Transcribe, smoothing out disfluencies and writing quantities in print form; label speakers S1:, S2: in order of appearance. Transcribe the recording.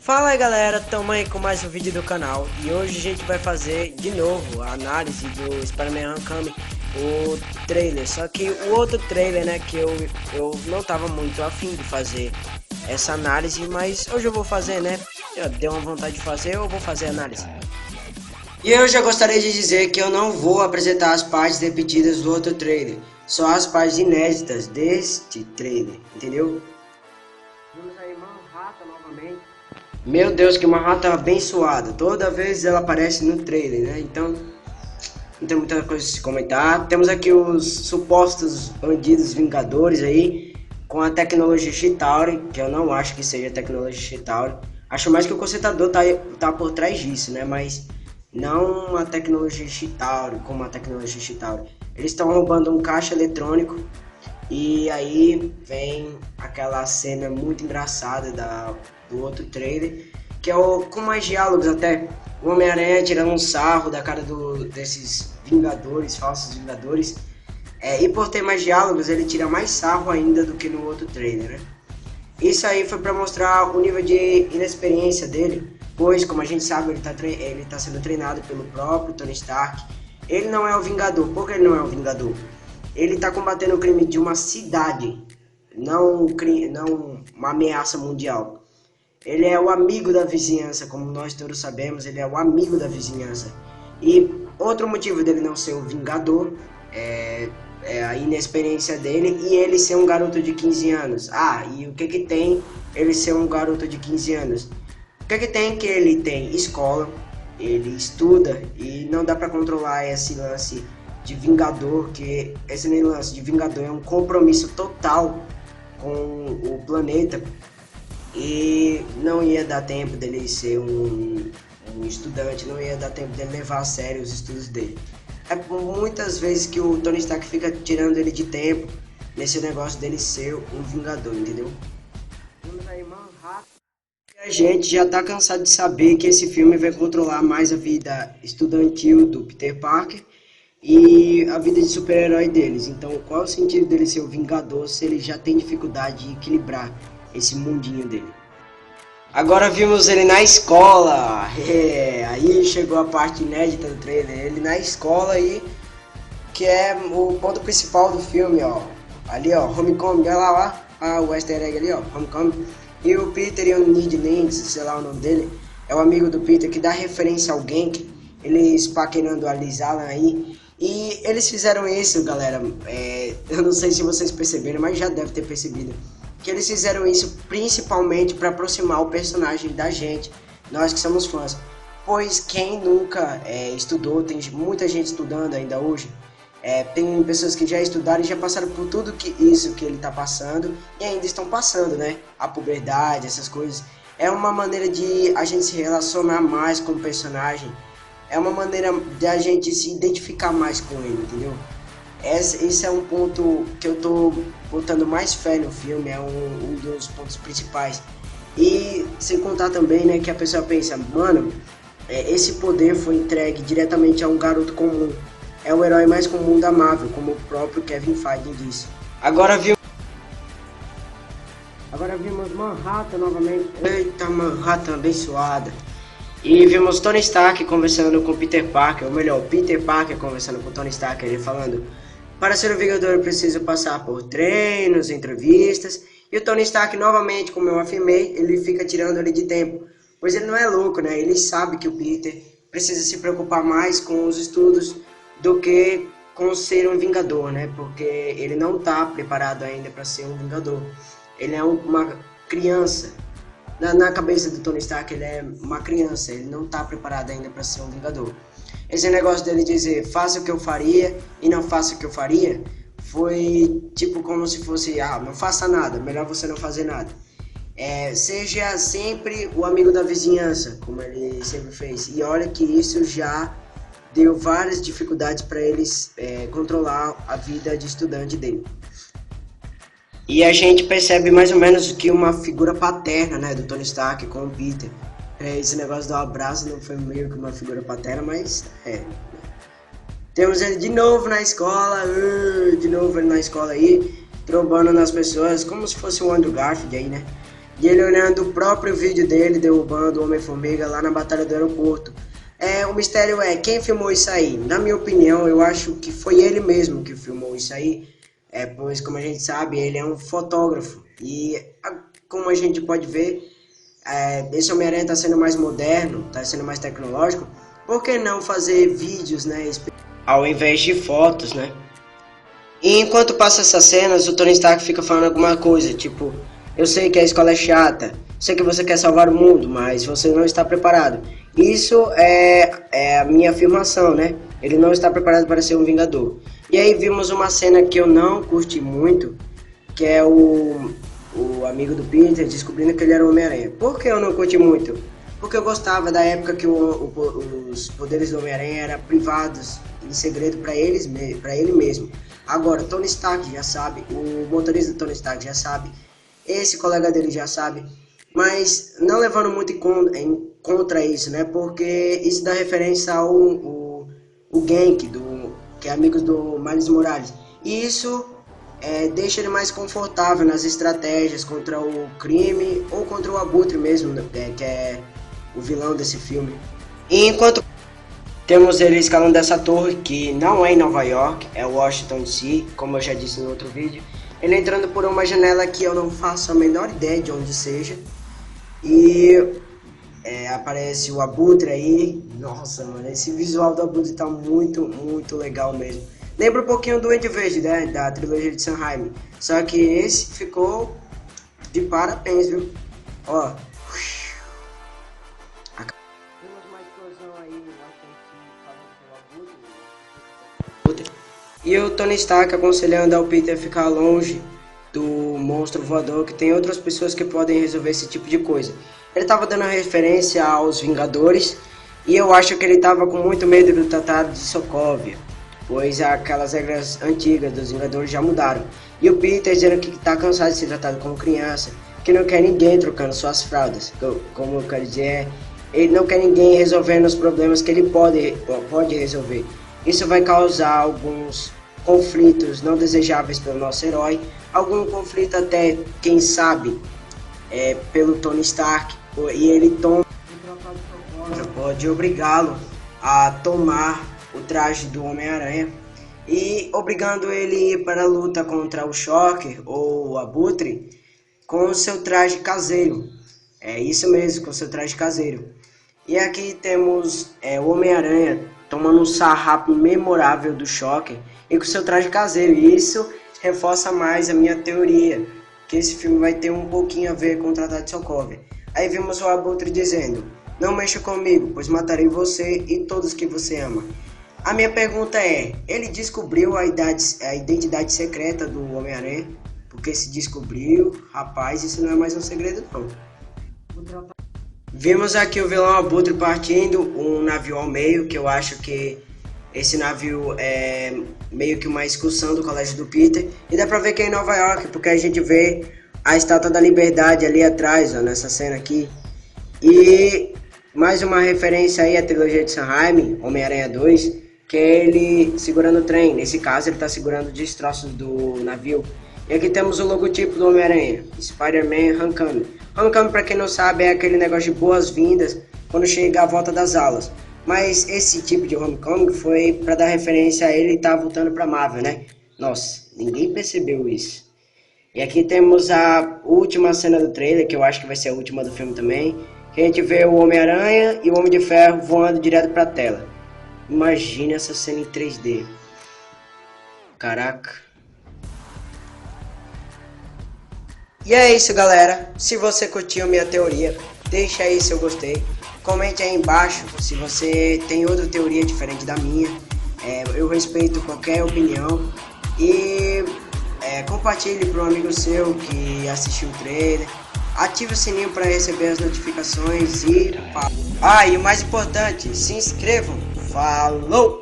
S1: Fala aí galera, tamo aí com mais um vídeo do canal e hoje a gente vai fazer de novo a análise do Spider-Man Homecoming, o trailer, só que o outro trailer, né, que eu não tava muito afim de fazer essa análise, mas hoje eu vou fazer, né, eu dei uma vontade de fazer, eu vou fazer a análise. E eu já gostaria de dizer que eu não vou apresentar as partes repetidas do outro trailer, só as partes inéditas deste trailer, entendeu? Vamos aí, Manhattan novamente. Meu Deus, que Manhattan abençoada. Toda vez ela aparece no trailer, né? Então, não tem muita coisa a se comentar. Temos aqui os supostos bandidos vingadores aí, com a tecnologia Chitauri, que eu não acho que seja tecnologia Chitauri. Acho mais que o consertador tá por trás disso, né? Mas não a tecnologia Chitauri, como a tecnologia Chitauri. Eles estão roubando um caixa eletrônico. E aí vem aquela cena muito engraçada do outro trailer, que é com mais diálogos até. O Homem-Aranha tirando um sarro da cara desses Vingadores, falsos Vingadores. E por ter mais diálogos, ele tira mais sarro ainda do que no outro trailer, né? Isso aí foi para mostrar o nível de inexperiência dele, pois, como a gente sabe, ele tá sendo treinado pelo próprio Tony Stark. Ele não é o Vingador. Por que ele não é o Vingador? Ele está combatendo o crime de uma cidade, não uma ameaça mundial. Ele é o amigo da vizinhança, como nós todos sabemos, ele é o amigo da vizinhança. E outro motivo dele não ser o Vingador é a inexperiência dele e ele ser um garoto de 15 anos. E o que tem ele ser um garoto de 15 anos? O que tem que ele tem escola, ele estuda e não dá para controlar esse lance de Vingador, que esse lance de Vingador é um compromisso total com o planeta e não ia dar tempo dele ser um estudante, não ia dar tempo dele levar a sério os estudos dele. É muitas vezes que o Tony Stark fica tirando ele de tempo nesse negócio dele ser um Vingador, entendeu? A gente já tá cansado de saber que esse filme vai controlar mais a vida estudantil do Peter Parker e a vida de super-herói deles. Então, qual é o sentido dele ser o Vingador se ele já tem dificuldade de equilibrar esse mundinho dele? Agora vimos ele na escola. Aí chegou a parte inédita do trailer. Ele na escola aí, que é o ponto principal do filme, ó. Ali, ó, Homecoming, olha lá, o easter egg ali, ó, Homecoming. E o Peter e o Ned Leeds, sei lá o nome dele, é o amigo do Peter que dá referência ao Genk. Eles paquerando a Liz Allen aí. E eles fizeram isso, galera, eu não sei se vocês perceberam, mas já deve ter percebido, que eles fizeram isso principalmente para aproximar o personagem da gente, nós que somos fãs, pois quem nunca estudou, tem muita gente estudando ainda hoje, tem pessoas que já estudaram e já passaram por tudo isso que ele está passando e ainda estão passando, né, a puberdade, essas coisas. É uma maneira de a gente se relacionar mais com o personagem. É uma maneira de a gente se identificar mais com ele, entendeu? Esse é um ponto que eu tô botando mais fé no filme, é um dos pontos principais. E sem contar também, né, que a pessoa pensa, mano, esse poder foi entregue diretamente a um garoto comum. É o herói mais comum da Marvel, como o próprio Kevin Feige disse. Agora vimos Manhattan novamente. Eita, Manhattan abençoada. E vimos Tony Stark conversando com Peter Parker, ou melhor, Peter Parker conversando com Tony Stark, ele falando: para ser um Vingador eu preciso passar por treinos, entrevistas. E o Tony Stark novamente, como eu afirmei, ele fica tirando ele de tempo, pois ele não é louco, né? Ele sabe que o Peter precisa se preocupar mais com os estudos do que com ser um Vingador, né? Porque ele não está preparado ainda para ser um Vingador. Ele é uma criança. Na cabeça do Tony Stark ele é uma criança, ele não está preparado ainda para ser um Vingador. Esse negócio dele dizer faça o que eu faria e não faça o que eu faria, foi tipo como se fosse, não faça nada, melhor você não fazer nada. Seja sempre o amigo da vizinhança, como ele sempre fez. E olha que isso já deu várias dificuldades para eles controlar a vida de estudante dele. E a gente percebe mais ou menos que uma figura paterna, né, do Tony Stark com o Peter. Esse negócio do abraço não foi meio que uma figura paterna, mas Temos ele de novo na escola, aí, trombando nas pessoas, como se fosse o Andrew Garfield aí, né? e ele olhando o próprio vídeo dele derrubando o Homem-Formiga lá na Batalha do Aeroporto. O mistério é quem filmou isso aí. Na minha opinião, eu acho que foi ele mesmo que filmou isso aí, pois como a gente sabe, ele é um fotógrafo e como a gente pode ver, esse Homem-Aranha está sendo mais moderno, está sendo mais tecnológico. Por que não fazer vídeos, né, ao invés de fotos, né? E enquanto passa essas cenas, o Tony Stark fica falando alguma coisa, tipo, eu sei que a escola é chata, sei que você quer salvar o mundo, mas você não está preparado. Isso é a minha afirmação, né? Ele não está preparado para ser um Vingador. E aí vimos uma cena que eu não curti muito, que é o amigo do Peter descobrindo que ele era o Homem-Aranha. Por que eu não curti muito? Porque eu gostava da época que os poderes do Homem-Aranha eram privados, em segredo para ele mesmo. Agora, Tony Stark já sabe, o motorista do Tony Stark já sabe, esse colega dele já sabe, mas não levando muito em contra isso, né? Porque isso dá referência ao Gank, que é amigos do Miles Morales. E isso deixa ele mais confortável nas estratégias contra o crime ou contra o Abutre mesmo, que é o vilão desse filme. E enquanto temos ele escalando essa torre, que não é em Nova York, é Washington DC, como eu já disse no outro vídeo. Ele entrando por uma janela que eu não faço a menor ideia de onde seja. E aparece o Abutre aí. Nossa, mano, esse visual do Abutre tá muito, muito legal mesmo. Lembra um pouquinho do Duende Verde, né, da trilogia de Sanheim. Só que esse ficou de parabéns, viu? Ó. E o Tony Stark aconselhando ao Peter ficar longe do monstro voador, que tem outras pessoas que podem resolver esse tipo de coisa. Ele estava dando referência aos Vingadores, e eu acho que ele estava com muito medo do Tratado de Sokovia, pois aquelas regras antigas dos Vingadores já mudaram. E o Peter dizendo que está cansado de ser tratado como criança, que não quer ninguém trocando suas fraldas. Como eu quero dizer, ele não quer ninguém resolvendo os problemas que ele pode resolver. Isso vai causar alguns conflitos não desejáveis pelo nosso herói, algum conflito até, quem sabe, pelo Tony Stark, e ele pode obrigá-lo a tomar o traje do Homem-Aranha e obrigando ele a ir para a luta contra o Shocker ou o Abutre com o seu traje caseiro. É isso mesmo, com o seu traje caseiro. E aqui temos o Homem-Aranha tomando um sarrafo memorável do Shocker e com seu traje caseiro. E isso reforça mais a minha teoria, que esse filme vai ter um pouquinho a ver com o Tratado de Sokovia. Aí vimos o Abutre dizendo, não mexa comigo, pois matarei você e todos que você ama. A minha pergunta é, ele descobriu a identidade secreta do Homem-Aranha? Porque se descobriu, rapaz, isso não é mais um segredo não. Vimos aqui o vilão Abutre partindo um navio ao meio, que eu acho que esse navio é meio que uma excursão do colégio do Peter. E dá pra ver que é em Nova York, porque a gente vê a Estátua da Liberdade ali atrás, ó, nessa cena aqui. E mais uma referência aí à trilogia de Sanheim, Homem-Aranha 2, que é ele segurando o trem. Nesse caso ele tá segurando destroços do navio. E aqui temos o logotipo do Homem-Aranha, Spider-Man Homecoming. Homecoming, pra quem não sabe, é aquele negócio de boas-vindas quando chega a volta das aulas. Mas esse tipo de Homecoming foi pra dar referência a ele estar voltando pra Marvel, né? Nossa, ninguém percebeu isso. E aqui temos a última cena do trailer, que eu acho que vai ser a última do filme também. Que a gente vê o Homem-Aranha e o Homem de Ferro voando direto pra tela. Imagina essa cena em 3D. Caraca. E é isso, galera. Se você curtiu minha teoria, deixa aí seu gostei. Comente aí embaixo se você tem outra teoria diferente da minha. Eu respeito qualquer opinião. E compartilhe para um amigo seu que assistiu o trailer. Ative o sininho para receber as notificações e... e o mais importante, se inscrevam. Falou!